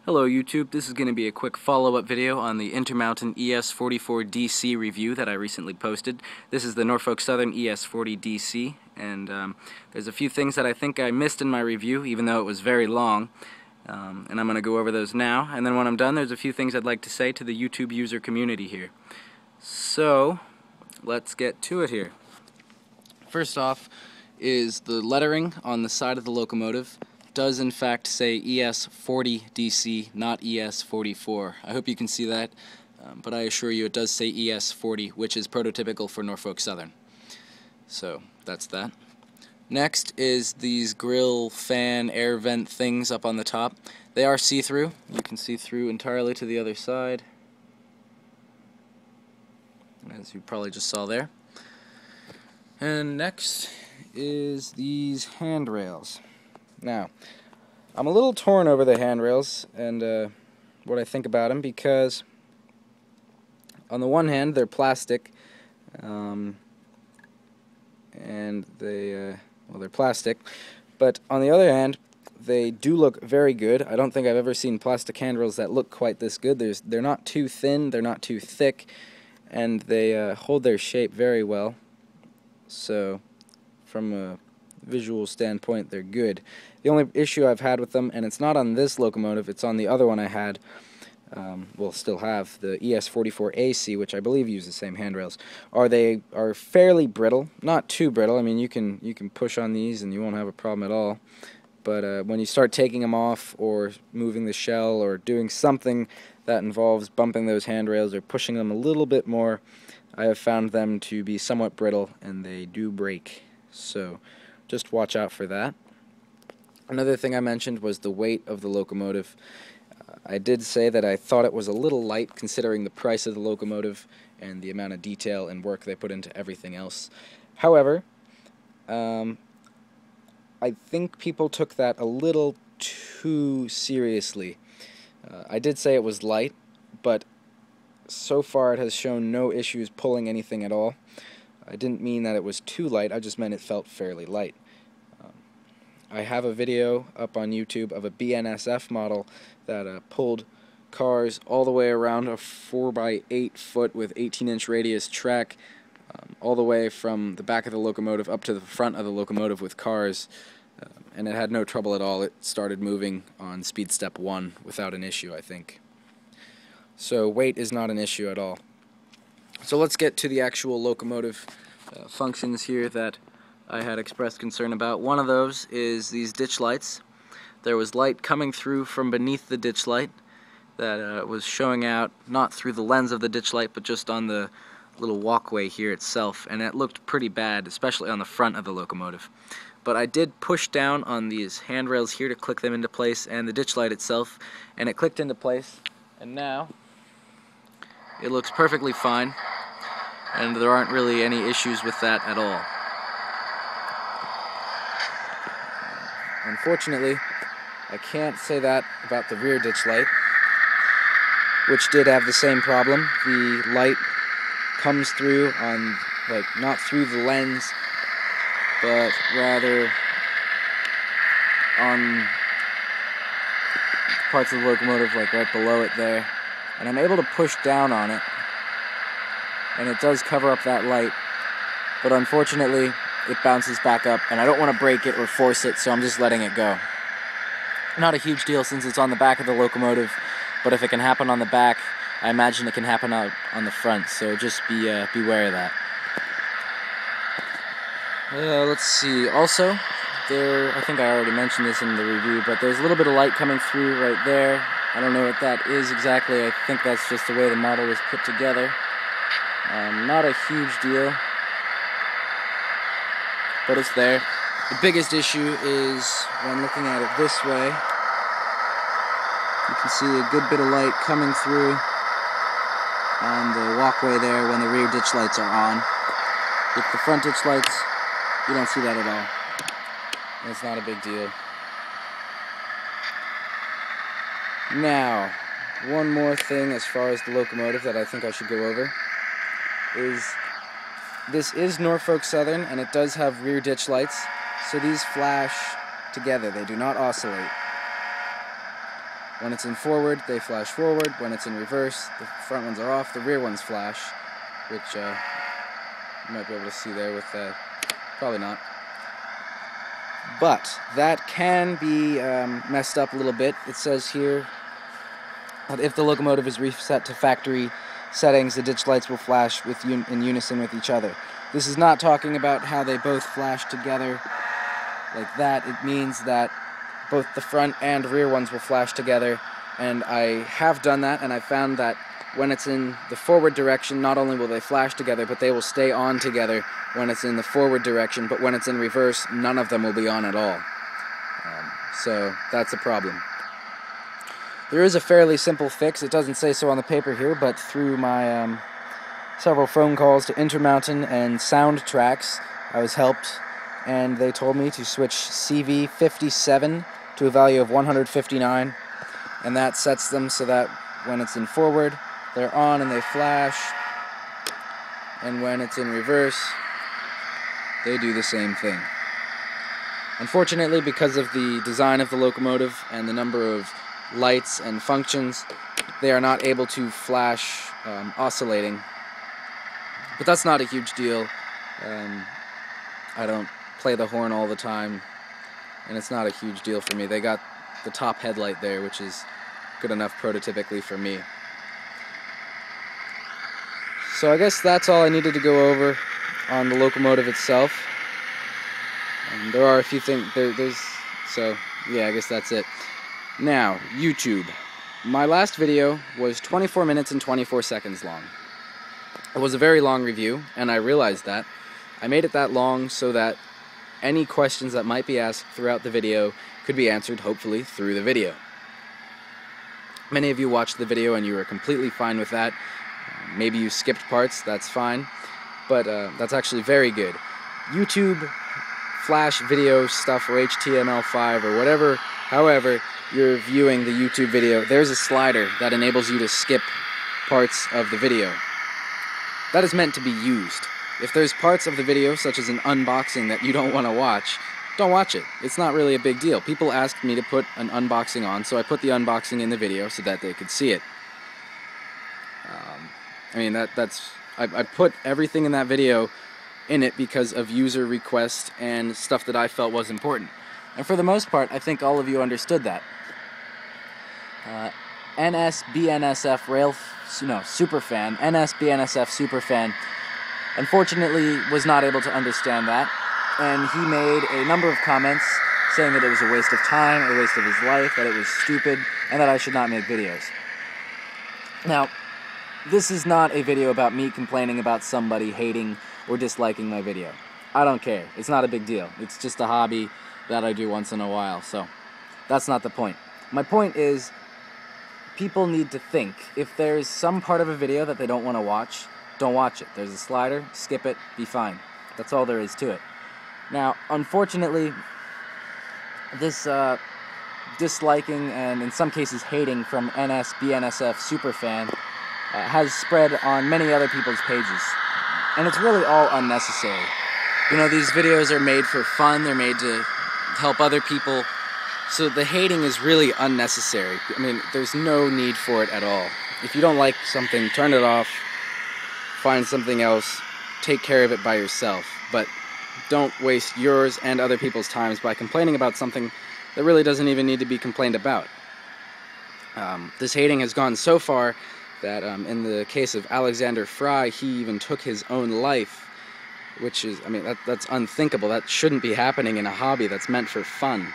Hello YouTube, this is going to be a quick follow-up video on the Intermountain ES44DC review that I recently posted. This is the Norfolk Southern ES40DC, and there's a few things that I think I missed in my review, even though it was very long, and I'm going to go over those now, and then when I'm done there's a few things I'd like to say to the YouTube user community here. So, let's get to it here. First off is the lettering on the side of the locomotive does in fact say ES40DC, not ES44. I hope you can see that, but I assure you it does say ES40, which is prototypical for Norfolk Southern. So that's that. Next is these grill fan air vent things up on the top. They are see-through. You can see through entirely to the other side, as you probably just saw there. And next is these handrails. Now, I'm a little torn over the handrails and what I think about them, because on the one hand they're plastic, and they're plastic, but on the other hand they do look very good. I don't think I've ever seen plastic handrails that look quite this good. They're not too thin, they're not too thick, and they hold their shape very well. So from a visual standpoint, they're good. The only issue I've had with them, and it's not on this locomotive, it's on the other one I had, well, still have, the ES44AC, which I believe use the same handrails, they are fairly brittle. Not too brittle. I mean, you can push on these and you won't have a problem at all. But when you start taking them off or moving the shell or doing something that involves bumping those handrails or pushing them a little bit more, I have found them to be somewhat brittle and they do break. So just watch out for that. Another thing I mentioned was the weight of the locomotive. I did say that I thought it was a little light considering the price of the locomotive and the amount of detail and work they put into everything else. However, I think people took that a little too seriously. I did say it was light, but so far it has shown no issues pulling anything at all. I didn't mean that it was too light, I just meant it felt fairly light. I have a video up on YouTube of a BNSF model that pulled cars all the way around a 4x8 foot with 18-inch radius track, all the way from the back of the locomotive up to the front of the locomotive with cars, and it had no trouble at all. It started moving on speed step 1 without an issue, I think. So weight is not an issue at all. So let's get to the actual locomotive functions here that I had expressed concern about. One of those is these ditch lights. There was light coming through from beneath the ditch light that was showing out, not through the lens of the ditch light, but just on the little walkway here itself, and it looked pretty bad, especially on the front of the locomotive. But I did push down on these handrails here to click them into place, and the ditch light itself, and it clicked into place, and now it looks perfectly fine, and there aren't really any issues with that at all. Unfortunately, I can't say that about the rear ditch light, which did have the same problem. The light comes through on, not through the lens, but rather on parts of the locomotive, right below it there. And I'm able to push down on it, and it does cover up that light, but unfortunately it bounces back up, and I don't want to break it or force it, so I'm just letting it go. Not a huge deal since it's on the back of the locomotive, but if it can happen on the back, I imagine it can happen out on the front, so just beware of that. Let's see, also, I think I already mentioned this in the review, but there's a little bit of light coming through right there. I don't know what that is exactly. I think that's just the way the model was put together. Not a huge deal, but it's there. The biggest issue is when looking at it this way, you can see a good bit of light coming through on the walkway there when the rear ditch lights are on. With the front ditch lights, you don't see that at all. It's not a big deal. Now, one more thing as far as the locomotive that I think I should go over is this is Norfolk Southern, and it does have rear ditch lights, so these flash together. They do not oscillate. When it's in forward, they flash forward. When it's in reverse, the front ones are off, the rear ones flash, which you might be able to see there with, probably not. But that can be messed up a little bit. It says here that if the locomotive is reset to factory settings, the ditch lights will flash in unison with each other. This is not talking about how they both flash together like that. It means that both the front and rear ones will flash together, and I have done that, and I found that when it's in the forward direction, not only will they flash together, but they will stay on together when it's in the forward direction, but when it's in reverse, none of them will be on at all. So that's a problem. There is a fairly simple fix. It doesn't say so on the paper here, but through my several phone calls to Intermountain and Soundtracks, I was helped, and they told me to switch CV57 to a value of 159, and that sets them so that when it's in forward, they're on and they flash, and when it's in reverse, they do the same thing. Unfortunately, because of the design of the locomotive and the number of lights and functions, they are not able to flash oscillating. But that's not a huge deal. I don't play the horn all the time, and it's not a huge deal for me. They got the top headlight there, which is good enough prototypically for me. So I guess that's all I needed to go over on the locomotive itself. There are a few things, so yeah, I guess that's it. Now, YouTube. My last video was 24 minutes and 24 seconds long. It was a very long review, and I realized that. I made it that long so that any questions that might be asked throughout the video could be answered, hopefully, through the video. Many of you watched the video and you were completely fine with that. Maybe you skipped parts, that's fine. But that's actually very good. YouTube Flash video stuff or HTML5 or whatever, however you're viewing the YouTube video, there's a slider that enables you to skip parts of the video. That is meant to be used. If there's parts of the video, such as an unboxing, that you don't want to watch, don't watch it. It's not really a big deal. People asked me to put an unboxing on, so I put the unboxing in the video so that they could see it. I mean, I put everything in that video in it because of user request and stuff that I felt was important. And for the most part, I think all of you understood that. NSBNSF Superfan, NSBNSF Superfan, unfortunately was not able to understand that, and he made a number of comments saying that it was a waste of time, a waste of his life, that it was stupid, and that I should not make videos. Now, this is not a video about me complaining about somebody hating or disliking my video. I don't care. It's not a big deal. It's just a hobby that I do once in a while, so that's not the point. My point is, people need to think. If there's some part of a video that they don't want to watch, don't watch it. There's a slider, skip it, be fine. That's all there is to it. Now, unfortunately, this disliking and in some cases hating from NSBNSF Superfan has spread on many other people's pages. And it's really all unnecessary. You know, these videos are made for fun, they're made to help other people, so the hating is really unnecessary. I mean, there's no need for it at all. If you don't like something, turn it off, find something else, take care of it by yourself. But don't waste yours and other people's times by complaining about something that really doesn't even need to be complained about. This hating has gone so far that in the case of Alexander Fry, he even took his own life, which is, I mean, that's unthinkable. That shouldn't be happening in a hobby that's meant for fun.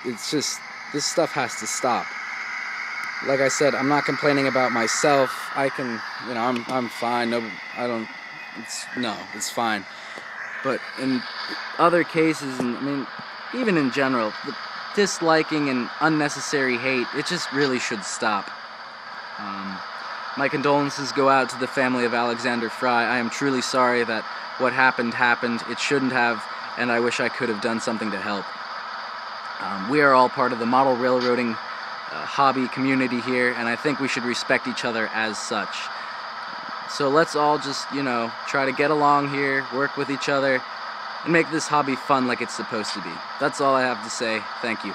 It's just, this stuff has to stop. Like I said, I'm not complaining about myself. I can, you know, I'm fine. No, I don't, it's fine. But in other cases, and I mean, even in general, the disliking and unnecessary hate, it just really should stop. My condolences go out to the family of Alexander Fry. I am truly sorry that what happened happened. It shouldn't have, and I wish I could have done something to help. We are all part of the model railroading hobby community here, and I think we should respect each other as such. So let's all just, you know, try to get along here, work with each other, and make this hobby fun like it's supposed to be. That's all I have to say. Thank you.